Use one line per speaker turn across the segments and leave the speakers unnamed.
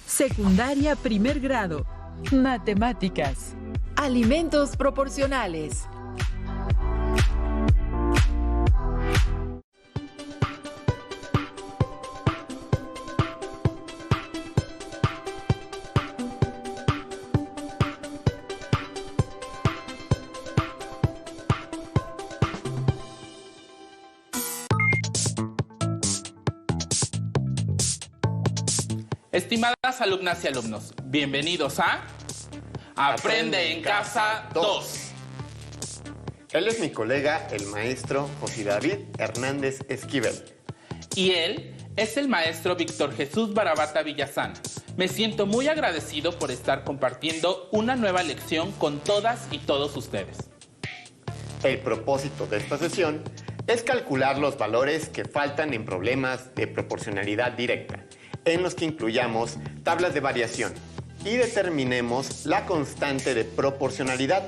Secundaria primer grado. Matemáticas.
Alimentos proporcionales.
Estimadas alumnas y alumnos, bienvenidos a Aprende en Casa 2.
Él es mi colega, el maestro José David Hernández Esquivel.
Y él es el maestro Víctor Jesús Barabata Villazana. Me siento muy agradecido por estar compartiendo una nueva lección con todas y todos ustedes.
El propósito de esta sesión es calcular los valores que faltan en problemas de proporcionalidad directa, en los que incluyamos tablas de variación y determinemos la constante de proporcionalidad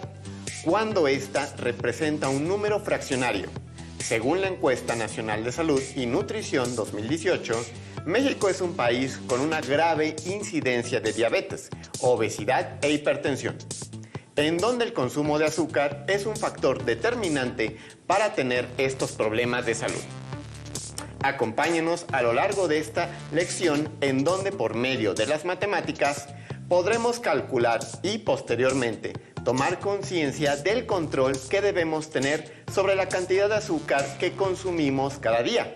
cuando ésta representa un número fraccionario. Según la Encuesta Nacional de Salud y Nutrición 2018, México es un país con una grave incidencia de diabetes, obesidad e hipertensión, en donde el consumo de azúcar es un factor determinante para tener estos problemas de salud. Acompáñenos a lo largo de esta lección en donde por medio de las matemáticas podremos calcular y posteriormente tomar conciencia del control que debemos tener sobre la cantidad de azúcar que consumimos cada día.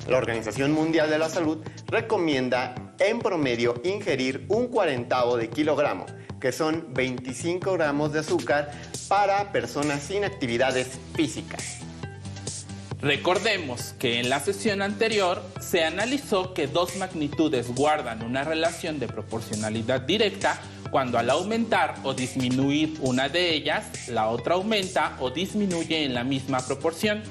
La Organización Mundial de la Salud recomienda en promedio ingerir un 1/40 de kilogramo, que son 25 gramos de azúcar para personas sin actividades físicas.
Recordemos que en la sesión anterior se analizó que dos magnitudes guardan una relación de proporcionalidad directa cuando al aumentar o disminuir una de ellas, la otra aumenta o disminuye en la misma proporción.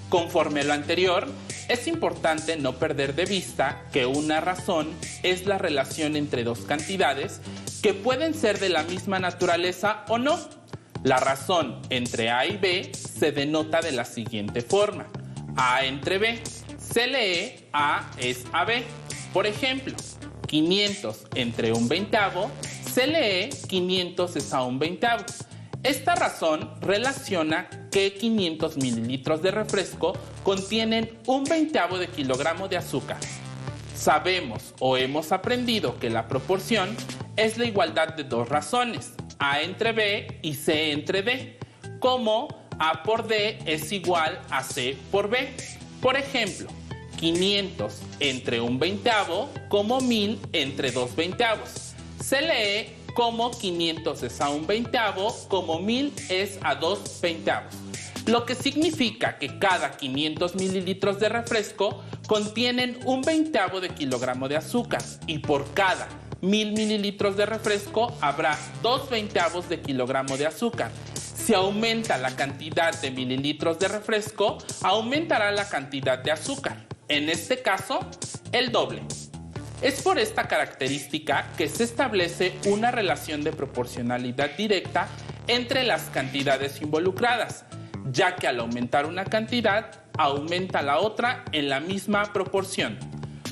Conforme a lo anterior, es importante no perder de vista que una razón es la relación entre dos cantidades que pueden ser de la misma naturaleza o no. La razón entre A y B se denota de la siguiente forma: A entre B. Se lee A es a B. Por ejemplo, 500 entre 1/20 se lee 500 es a 1/20. Esta razón relaciona que 500 mililitros de refresco contienen 1/20 de kilogramo de azúcar. Sabemos o hemos aprendido que la proporción es la igualdad de dos razones, A entre B y C entre D, como A por D es igual a C por B. Por ejemplo, 500 entre 1/20 como 1000 entre 2/20. Se lee como 500 es a 1/20 como 1000 es a 2/20. Lo que significa que cada 500 mililitros de refresco contienen 1/20 de kilogramo de azúcar y por cada 1000 mililitros de refresco habrá 2/20 de kilogramo de azúcar. Si aumenta la cantidad de mililitros de refresco, aumentará la cantidad de azúcar. En este caso, el doble. Es por esta característica que se establece una relación de proporcionalidad directa entre las cantidades involucradas, ya que al aumentar una cantidad, aumenta la otra en la misma proporción.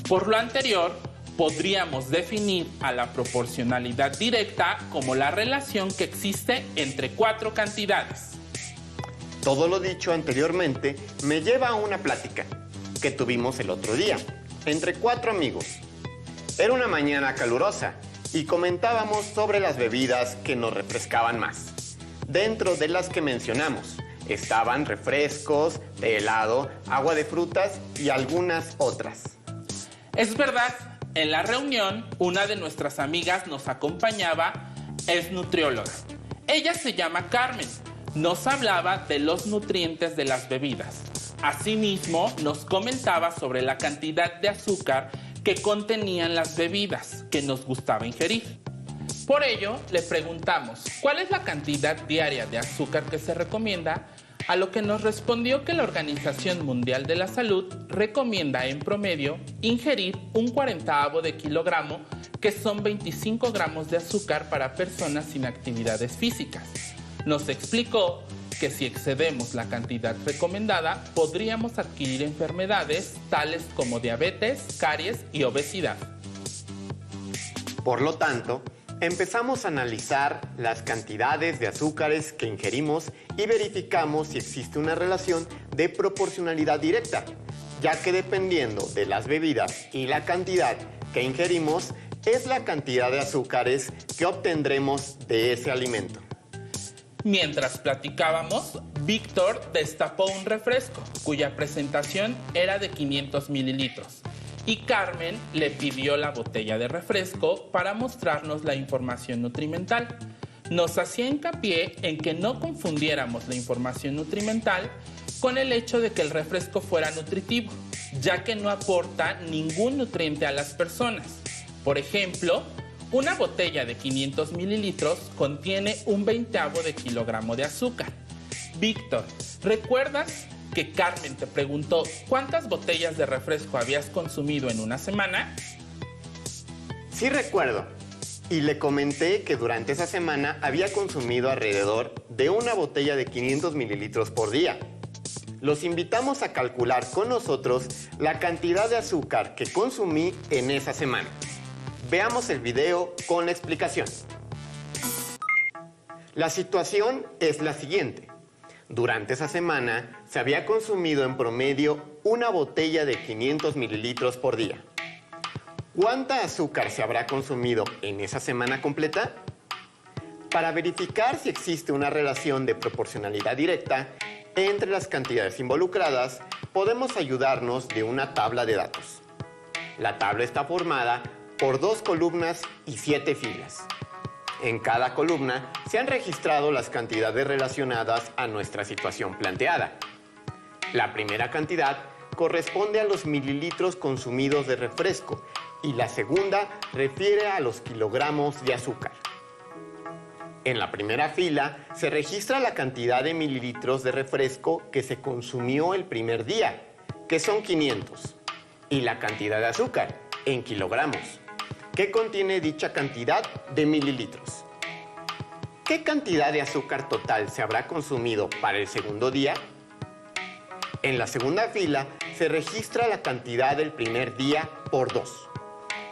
Por lo anterior, podríamos definir a la proporcionalidad directa como la relación que existe entre cuatro cantidades.
Todo lo dicho anteriormente me lleva a una plática que tuvimos el otro día entre 4 amigos. Era una mañana calurosa y comentábamos sobre las bebidas que nos refrescaban más. Dentro de las que mencionamos estaban refrescos, de helado, agua de frutas y algunas otras.
Es verdad. En la reunión, una de nuestras amigas nos acompañaba, es nutrióloga. Ella se llama Carmen. Nos hablaba de los nutrientes de las bebidas. Asimismo, nos comentaba sobre la cantidad de azúcar que contenían las bebidas que nos gustaba ingerir. Por ello, le preguntamos, ¿cuál es la cantidad diaria de azúcar que se recomienda? A lo que nos respondió que la Organización Mundial de la Salud recomienda en promedio ingerir un 1/40 de kilogramo, que son 25 gramos de azúcar para personas sin actividades físicas. Nos explicó que si excedemos la cantidad recomendada, podríamos adquirir enfermedades tales como diabetes, caries y obesidad.
Por lo tanto, empezamos a analizar las cantidades de azúcares que ingerimos y verificamos si existe una relación de proporcionalidad directa, ya que dependiendo de las bebidas y la cantidad que ingerimos, es la cantidad de azúcares que obtendremos de ese alimento.
Mientras platicábamos, Víctor destapó un refresco, cuya presentación era de 500 mililitros. Y Carmen le pidió la botella de refresco para mostrarnos la información nutrimental. Nos hacía hincapié en que no confundiéramos la información nutrimental con el hecho de que el refresco fuera nutritivo, ya que no aporta ningún nutriente a las personas. Por ejemplo, una botella de 500 mililitros contiene un 1/20 de kilogramo de azúcar. Víctor, ¿recuerdas que Carmen te preguntó cuántas botellas de refresco habías consumido en una semana?
Sí recuerdo, y le comenté que durante esa semana había consumido alrededor de una botella de 500 mililitros por día. Los invitamos a calcular con nosotros la cantidad de azúcar que consumí en esa semana. Veamos el video con la explicación. La situación es la siguiente. Durante esa semana se había consumido en promedio una botella de 500 mililitros por día. ¿Cuánta azúcar se habrá consumido en esa semana completa? Para verificar si existe una relación de proporcionalidad directa entre las cantidades involucradas, podemos ayudarnos de una tabla de datos. La tabla está formada por 2 columnas y 7 filas. En cada columna se han registrado las cantidades relacionadas a nuestra situación planteada. La primera cantidad corresponde a los mililitros consumidos de refresco y la segunda refiere a los kilogramos de azúcar. En la primera fila se registra la cantidad de mililitros de refresco que se consumió el primer día, que son 500, y la cantidad de azúcar en kilogramos, que contiene dicha cantidad de mililitros. ¿Qué cantidad de azúcar total se habrá consumido para el segundo día? En la segunda fila se registra la cantidad del primer día por 2.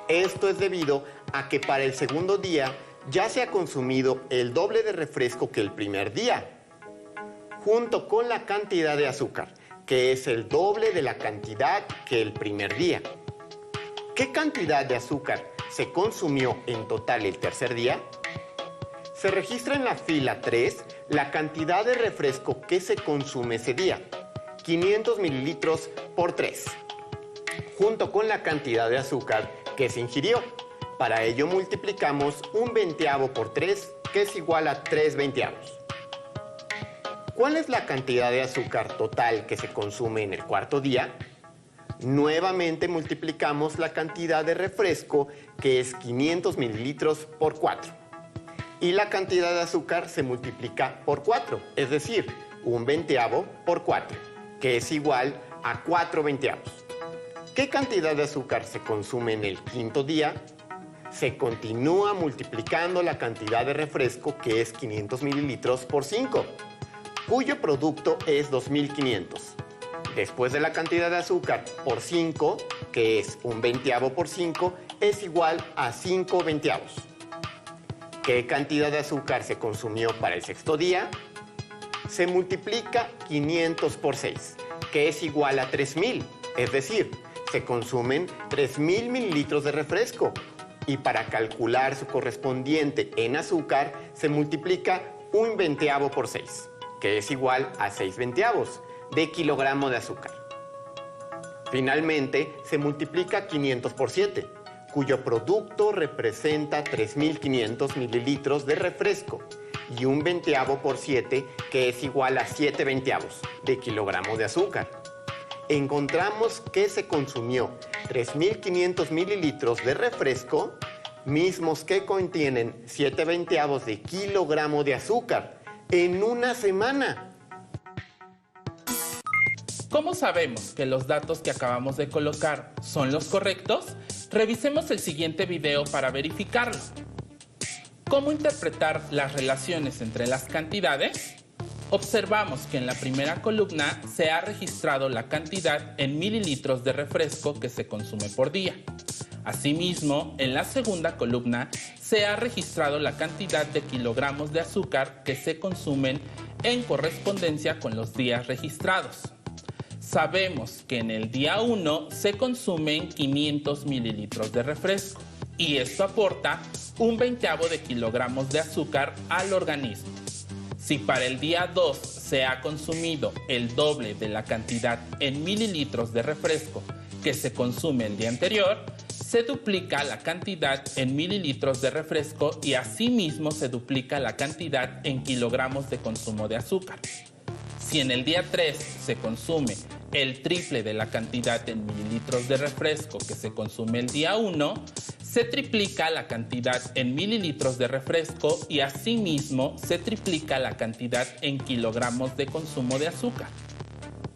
Esto es debido a que para el segundo día ya se ha consumido el doble de refresco que el primer día, junto con la cantidad de azúcar, que es el doble de la cantidad que el primer día. ¿Qué cantidad de azúcar se consumió en total el tercer día? Se registra en la fila 3 la cantidad de refresco que se consume ese día, 500 mililitros por 3, junto con la cantidad de azúcar que se ingirió. Para ello multiplicamos un 1/20 por 3, que es igual a 3/20. ¿Cuál es la cantidad de azúcar total que se consume en el cuarto día? Nuevamente multiplicamos la cantidad de refresco, que es 500 mililitros por 4. Y la cantidad de azúcar se multiplica por 4, es decir, un 1/20 por 4, que es igual a 4/20. ¿Qué cantidad de azúcar se consume en el quinto día? Se continúa multiplicando la cantidad de refresco, que es 500 mililitros por 5, cuyo producto es 2500. Después de la cantidad de azúcar por 5, que es un 1/20 por 5, es igual a 5/20. ¿Qué cantidad de azúcar se consumió para el sexto día? Se multiplica 500 por 6, que es igual a 3000, es decir, se consumen 3000 mililitros de refresco. Y para calcular su correspondiente en azúcar, se multiplica un 1/20 por 6, que es igual a 6/20 de kilogramo de azúcar. Finalmente, se multiplica 500 por 7, cuyo producto representa 3500 mililitros de refresco, y un 1/20 por 7, que es igual a 7/20 de kilogramo de azúcar. Encontramos que se consumió 3500 mililitros de refresco, mismos que contienen 7/20 de kilogramo de azúcar en una semana.
¿Cómo sabemos que los datos que acabamos de colocar son los correctos? Revisemos el siguiente video para verificarlo. ¿Cómo interpretar las relaciones entre las cantidades? observamos que en la primera columna se ha registrado la cantidad en mililitros de refresco que se consume por día. Asimismo, en la segunda columna se ha registrado la cantidad de kilogramos de azúcar que se consumen en correspondencia con los días registrados. Sabemos que en el día 1 se consumen 500 mililitros de refresco y esto aporta un 1/20 de kilogramos de azúcar al organismo. Si para el día 2 se ha consumido el doble de la cantidad en mililitros de refresco que se consume el día anterior, se duplica la cantidad en mililitros de refresco y asimismo se duplica la cantidad en kilogramos de consumo de azúcar. Si en el día 3 se consume el triple de la cantidad en mililitros de refresco que se consume el día 1, se triplica la cantidad en mililitros de refresco y asimismo se triplica la cantidad en kilogramos de consumo de azúcar.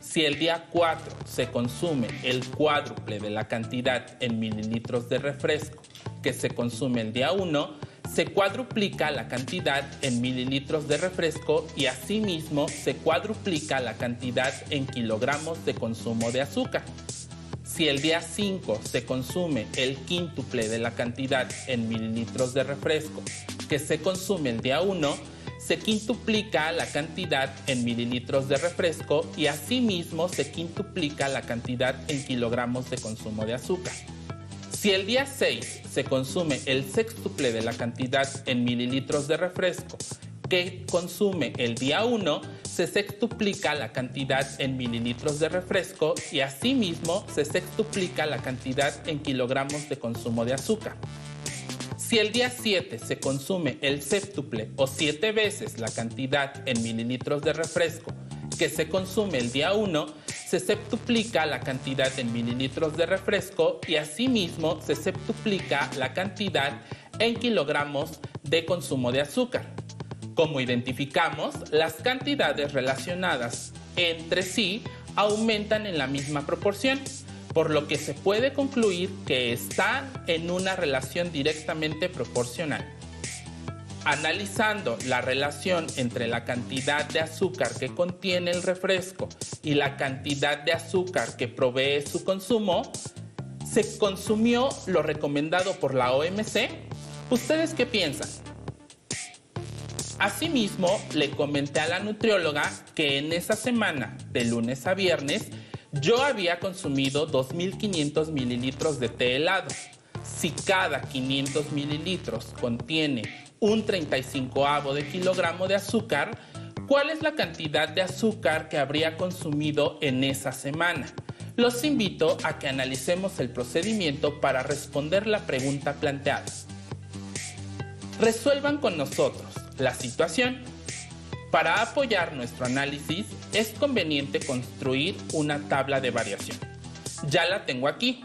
Si el día 4 se consume el cuádruple de la cantidad en mililitros de refresco que se consume el día 1, se cuadruplica la cantidad en mililitros de refresco y asimismo se cuadruplica la cantidad en kilogramos de consumo de azúcar. Si el día 5 se consume el quíntuple de la cantidad en mililitros de refresco que se consume el día 1, se quintuplica la cantidad en mililitros de refresco y asimismo se quintuplica la cantidad en kilogramos de consumo de azúcar. Si el día 6 se consume el sextuple de la cantidad en mililitros de refresco que consume el día 1, se sextuplica la cantidad en mililitros de refresco y asimismo se sextuplica la cantidad en kilogramos de consumo de azúcar. Si el día 7 se consume el séptuple o 7 veces la cantidad en mililitros de refresco que se consume el día 1, se septuplica la cantidad en mililitros de refresco y asimismo se septuplica la cantidad en kilogramos de consumo de azúcar. Como identificamos, las cantidades relacionadas entre sí aumentan en la misma proporción, por lo que se puede concluir que están en una relación directamente proporcional. Analizando la relación entre la cantidad de azúcar que contiene el refresco y la cantidad de azúcar que provee su consumo, ¿se consumió lo recomendado por la OMC? ¿Ustedes qué piensan? Asimismo, le comenté a la nutrióloga que en esa semana, de lunes a viernes, yo había consumido 2.500 mililitros de té helado. Si cada 500 mililitros contiene un 35avo de kilogramo de azúcar, ¿cuál es la cantidad de azúcar que habría consumido en esa semana? Los invito a que analicemos el procedimiento para responder la pregunta planteada. Resuelvan con nosotros la situación. Para apoyar nuestro análisis, es conveniente construir una tabla de variación. Ya la tengo aquí.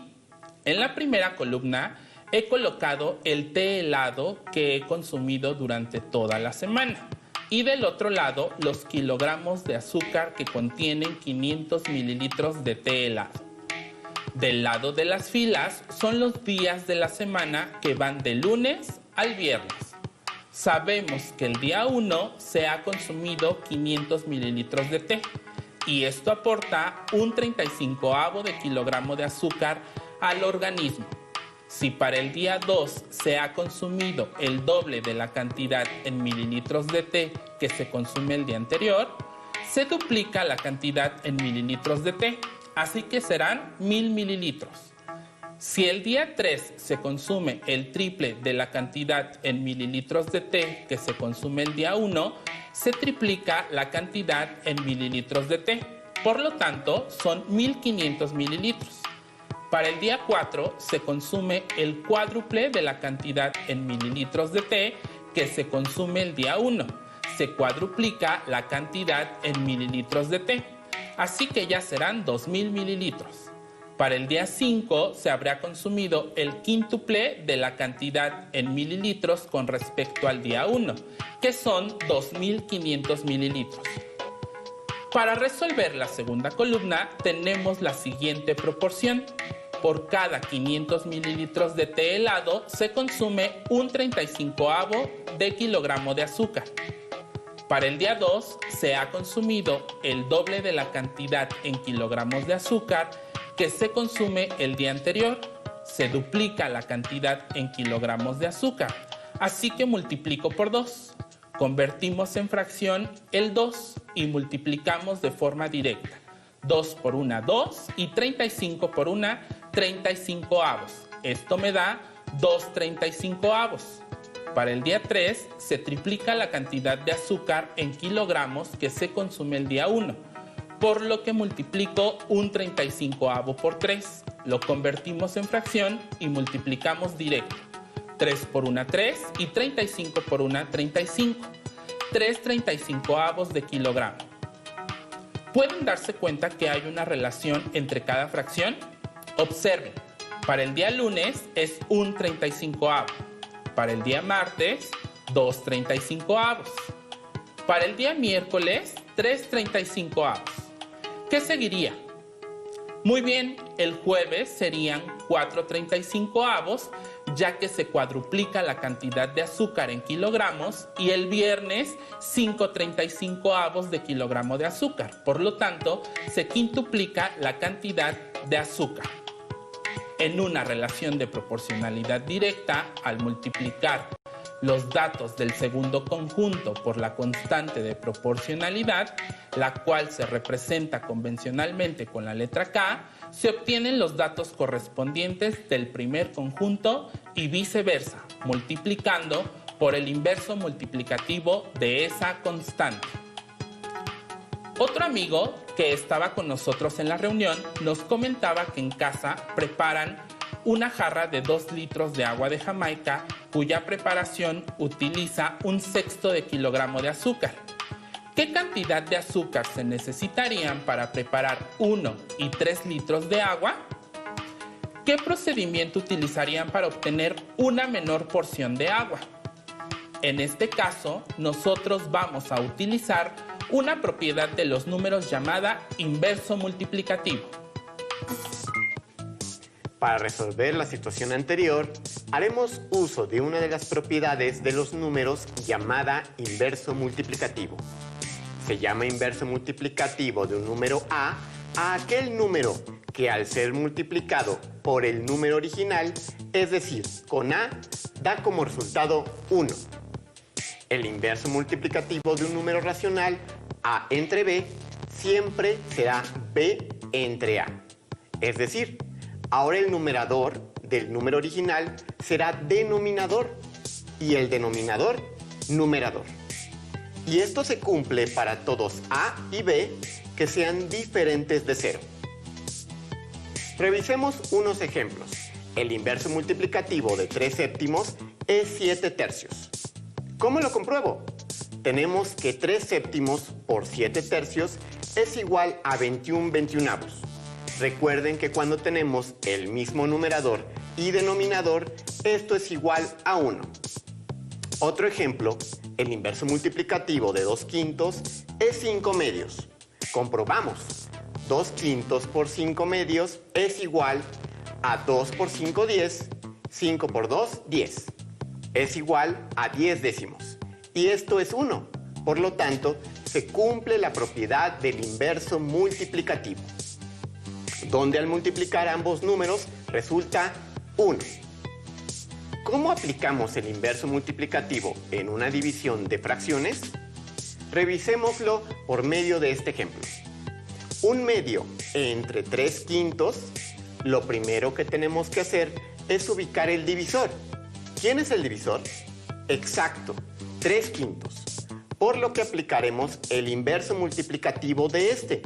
En la primera columna he colocado el té helado que he consumido durante toda la semana. Y del otro lado, los kilogramos de azúcar que contienen 500 mililitros de té helado. Del lado de las filas son los días de la semana que van de lunes al viernes. Sabemos que el día 1 se ha consumido 500 mililitros de té y esto aporta un 35avo de kilogramo de azúcar al organismo. Si para el día 2 se ha consumido el doble de la cantidad en mililitros de té que se consume el día anterior, se duplica la cantidad en mililitros de té, así que serán 1000 mililitros. Si el día 3 se consume el triple de la cantidad en mililitros de té que se consume el día 1, se triplica la cantidad en mililitros de té. Por lo tanto, son 1500 mililitros. Para el día 4 se consume el cuádruple de la cantidad en mililitros de té que se consume el día 1. Se cuadruplica la cantidad en mililitros de té. Así que ya serán 2000 mililitros. Para el día 5 se habrá consumido el quíntuple de la cantidad en mililitros con respecto al día 1, que son 2500 mililitros. Para resolver la segunda columna tenemos la siguiente proporción. Por cada 500 mililitros de té helado se consume un 35avo de kilogramo de azúcar. Para el día 2 se ha consumido el doble de la cantidad en kilogramos de azúcar que se consume el día anterior. Se duplica la cantidad en kilogramos de azúcar, así que multiplico por 2. Convertimos en fracción el 2 y multiplicamos de forma directa. 2 por 1, 2 y 35 por 1, 35 avos. Esto me da 2,35 avos. Para el día 3 se triplica la cantidad de azúcar en kilogramos que se consume el día 1, por lo que multiplico un 35avo por 3. Lo convertimos en fracción y multiplicamos directo. 3 por 1, 3 y 35 por 1, 35. 3,35avos de kilogramo. ¿Pueden darse cuenta que hay una relación entre cada fracción? Observen, para el día lunes es un 35avo. Para el día martes, 2,35avos. Para el día miércoles, 3,35avos. ¿Qué seguiría? Muy bien, el jueves serían 4,35avos, ya que se cuadruplica la cantidad de azúcar en kilogramos, y el viernes 5,35avos de kilogramo de azúcar. Por lo tanto, se quintuplica la cantidad de azúcar. En una relación de proporcionalidad directa, al multiplicar los datos del segundo conjunto por la constante de proporcionalidad, la cual se representa convencionalmente con la letra K, se obtienen los datos correspondientes del primer conjunto y viceversa, multiplicando por el inverso multiplicativo de esa constante. Otro amigo que estaba con nosotros en la reunión nos comentaba que en casa preparan una jarra de 2 litros de agua de Jamaica, cuya preparación utiliza 1/6 de kilogramo de azúcar. ¿Qué cantidad de azúcar se necesitarían para preparar 1 y 3 litros de agua? ¿Qué procedimiento utilizarían para obtener una menor porción de agua? En este caso, nosotros vamos a utilizar una propiedad de los números llamada inverso multiplicativo.
Para resolver la situación anterior, haremos uso de una de las propiedades de los números llamada inverso multiplicativo. Se llama inverso multiplicativo de un número a aquel número que al ser multiplicado por el número original, es decir, con a, da como resultado 1. El inverso multiplicativo de un número racional, a entre b, siempre será b entre a. Es decir, ahora el numerador del número original será denominador y el denominador numerador. Y esto se cumple para todos a y b que sean diferentes de 0. Revisemos unos ejemplos. El inverso multiplicativo de 3 séptimos es 7 tercios. ¿Cómo lo compruebo? Tenemos que 3 séptimos por 7 tercios es igual a 21 veintiunavos. Recuerden que cuando tenemos el mismo numerador y denominador, esto es igual a 1. Otro ejemplo, el inverso multiplicativo de 2 quintos es 5 medios. Comprobamos. 2 quintos por 5 medios es igual a 2 por 5, 10. 5 por 2, 10. Es igual a 10 décimos. Y esto es 1. Por lo tanto, se cumple la propiedad del inverso multiplicativo, donde al multiplicar ambos números resulta 1. ¿Cómo aplicamos el inverso multiplicativo en una división de fracciones? Revisémoslo por medio de este ejemplo. Un medio entre 3 quintos, lo primero que tenemos que hacer es ubicar el divisor. ¿Quién es el divisor? Exacto, 3 quintos. Por lo que aplicaremos el inverso multiplicativo de este,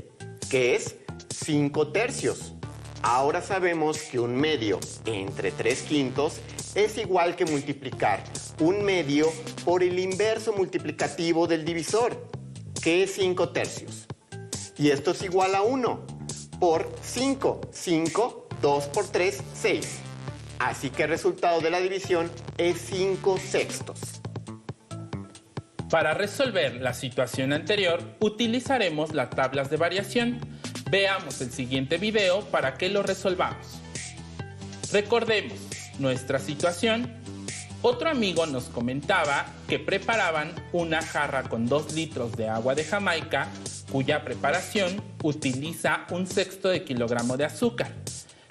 que es 5 tercios. Ahora sabemos que un medio entre 3 quintos es igual que multiplicar un medio por el inverso multiplicativo del divisor, que es 5 tercios. Y esto es igual a 1 por 5. 5, 2 por 3, 6. Así que el resultado de la división es 5 sextos.
Para resolver la situación anterior, utilizaremos las tablas de variación. Veamos el siguiente video para que lo resolvamos. Recordemos nuestra situación. Otro amigo nos comentaba que preparaban una jarra con 2 litros de agua de Jamaica, cuya preparación utiliza 1/6 kilogramo de azúcar.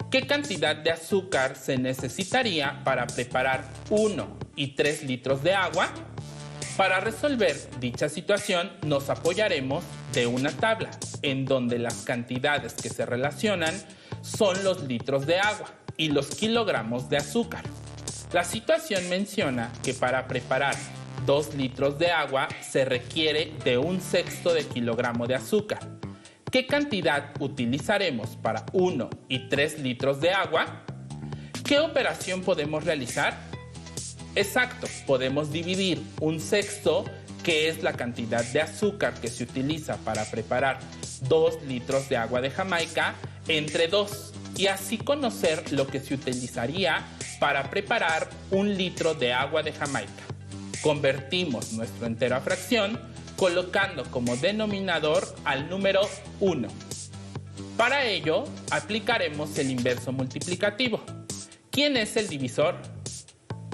¿Qué cantidad de azúcar se necesitaría para preparar 1 y 3 litros de agua? Para resolver dicha situación nos apoyaremos de una tabla en donde las cantidades que se relacionan son los litros de agua y los kilogramos de azúcar. La situación menciona que para preparar 2 litros de agua se requiere de 1/6 kilogramo de azúcar. ¿Qué cantidad utilizaremos para 1 y 3 litros de agua? ¿Qué operación podemos realizar? Exacto, podemos dividir 1/6, que es la cantidad de azúcar que se utiliza para preparar 2 litros de agua de Jamaica, entre 2 y así conocer lo que se utilizaría para preparar 1 litro de agua de Jamaica. Convertimos nuestro entero a fracción colocando como denominador al número 1. Para ello, aplicaremos el inverso multiplicativo. ¿Quién es el divisor?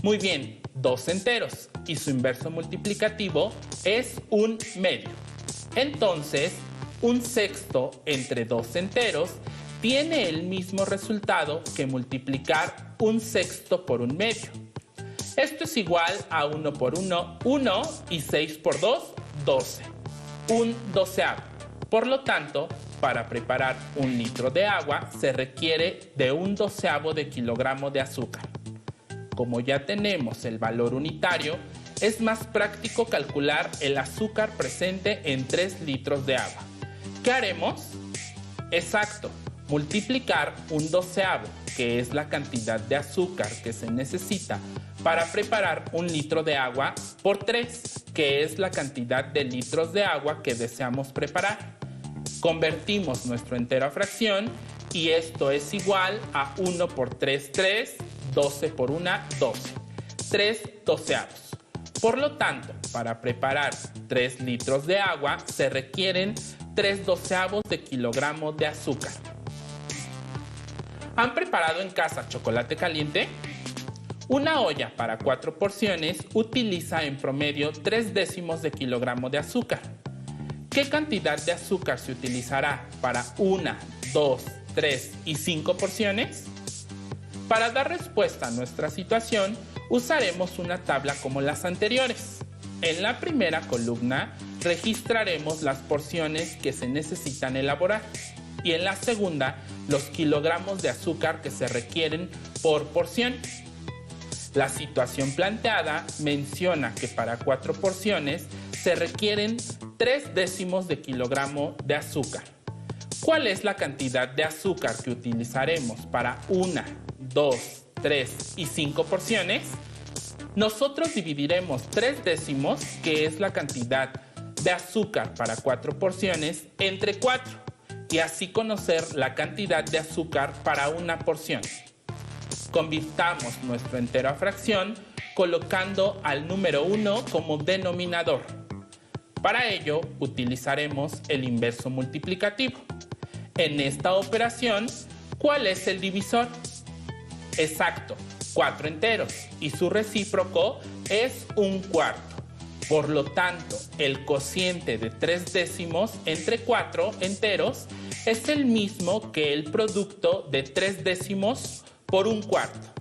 Muy bien, 2 enteros y su inverso multiplicativo es 1/2. Entonces, 1/6 entre 2 enteros tiene el mismo resultado que multiplicar 1/6 por 1/2. Esto es igual a 1 por 1, 1 y 6 por 2, 12. 1/12. Por lo tanto, para preparar 1 litro de agua se requiere de 1/12 de kilogramo de azúcar. Como ya tenemos el valor unitario, es más práctico calcular el azúcar presente en 3 litros de agua. ¿Qué haremos? Exacto, multiplicar 1/12, que es la cantidad de azúcar que se necesita para preparar 1 litro de agua, por 3, que es la cantidad de litros de agua que deseamos preparar. Convertimos nuestro entero a fracción y esto es igual a 1 por 3, 3, 12 por 1, 12. 3/12. Por lo tanto, para preparar 3 litros de agua se requieren 3/12 de kilogramo de azúcar. ¿Han preparado en casa chocolate caliente? Una olla para 4 porciones utiliza en promedio 3/10 de kilogramo de azúcar. ¿Qué cantidad de azúcar se utilizará para 1, 2, 3 y 5 porciones? Para dar respuesta a nuestra situación, usaremos una tabla como las anteriores. En la primera columna registraremos las porciones que se necesitan elaborar y en la segunda los kilogramos de azúcar que se requieren por porción. La situación planteada menciona que para 4 porciones se requieren 3/10 de kilogramo de azúcar. ¿Cuál es la cantidad de azúcar que utilizaremos para 1, 2, 3 y 5 porciones? Nosotros dividiremos 3/10, que es la cantidad de azúcar para 4 porciones, entre 4 y así conocer la cantidad de azúcar para una porción. Convirtamos nuestro entero a fracción colocando al número 1 como denominador. Para ello utilizaremos el inverso multiplicativo. En esta operación, ¿cuál es el divisor? Exacto, 4 enteros y su recíproco es 1/4. Por lo tanto, el cociente de 3/10 entre 4 enteros es el mismo que el producto de 3/10 por 1/4.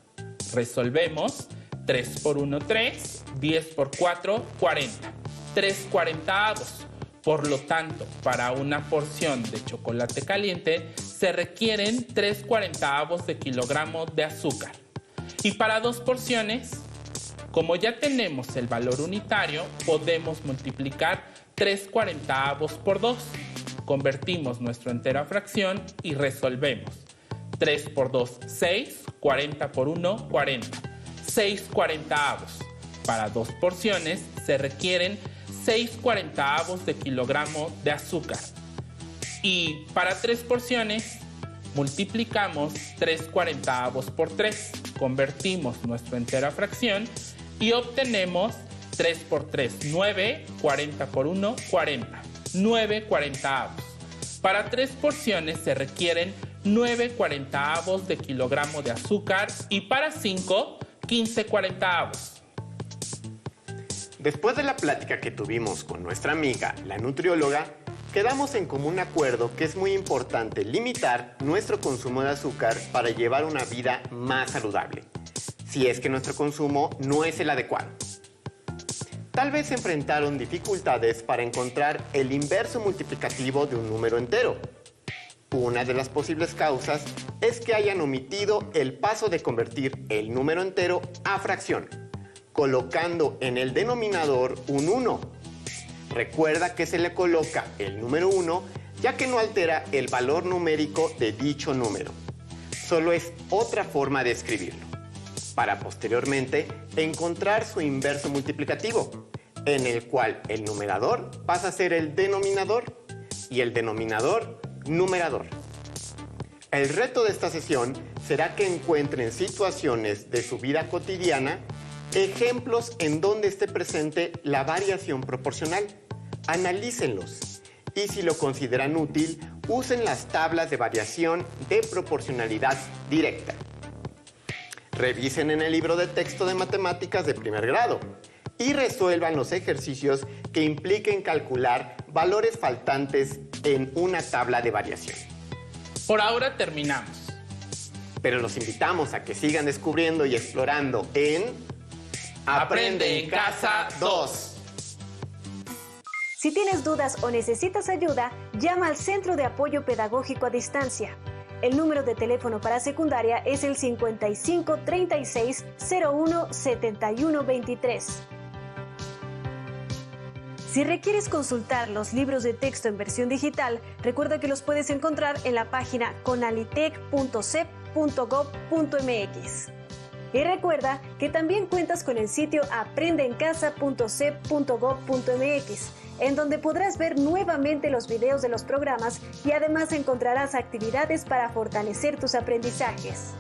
Resolvemos. 3 por 1, 3, 10 por 4, 40. 3/40. Por lo tanto, para una porción de chocolate caliente se requieren 3/40 de kilogramo de azúcar. Y para 2 porciones, como ya tenemos el valor unitario, podemos multiplicar 3/40 por 2. Convertimos nuestro entero a fracción y resolvemos. 3 por 2, 6, 40 por 1, 40. 6/40. Para 2 porciones se requieren 6/40 de kilogramo de azúcar. Y para 3 porciones multiplicamos 3/40 por 3. Convertimos nuestro entero a fracción y obtenemos 3 por 3, 9, 40 por 1, 40. 9/40. Para 3 porciones se requieren 9/40 de kilogramo de azúcar y para 5, 15/40.
Después de la plática que tuvimos con nuestra amiga, la nutrióloga, quedamos en común acuerdo que es muy importante limitar nuestro consumo de azúcar para llevar una vida más saludable, si es que nuestro consumo no es el adecuado. Tal vez enfrentaron dificultades para encontrar el inverso multiplicativo de un número entero. Una de las posibles causas es que hayan omitido el paso de convertir el número entero a fracción, colocando en el denominador un 1. Recuerda que se le coloca el número 1 ya que no altera el valor numérico de dicho número. Solo es otra forma de escribirlo, para posteriormente encontrar su inverso multiplicativo, en el cual el numerador pasa a ser el denominador y el denominador numerador. El reto de esta sesión será que encuentren situaciones de su vida cotidiana, ejemplos en donde esté presente la variación proporcional. Analícenlos y si lo consideran útil, usen las tablas de variación de proporcionalidad directa. Revisen en el libro de texto de matemáticas de primer grado y resuelvan los ejercicios que impliquen calcular valores faltantes en una tabla de variación.
Por ahora terminamos.
Pero los invitamos a que sigan descubriendo y explorando en Aprende en Casa 2.
Si tienes dudas o necesitas ayuda, llama al Centro de Apoyo Pedagógico a Distancia. El número de teléfono para secundaria es el 55 36 01 71 23. Si requieres consultar los libros de texto en versión digital, recuerda que los puedes encontrar en la página conalitec.cep.gov.mx. Y recuerda que también cuentas con el sitio aprendeencasa.cep.gov.mx, en donde podrás ver nuevamente los videos de los programas y además encontrarás actividades para fortalecer tus aprendizajes.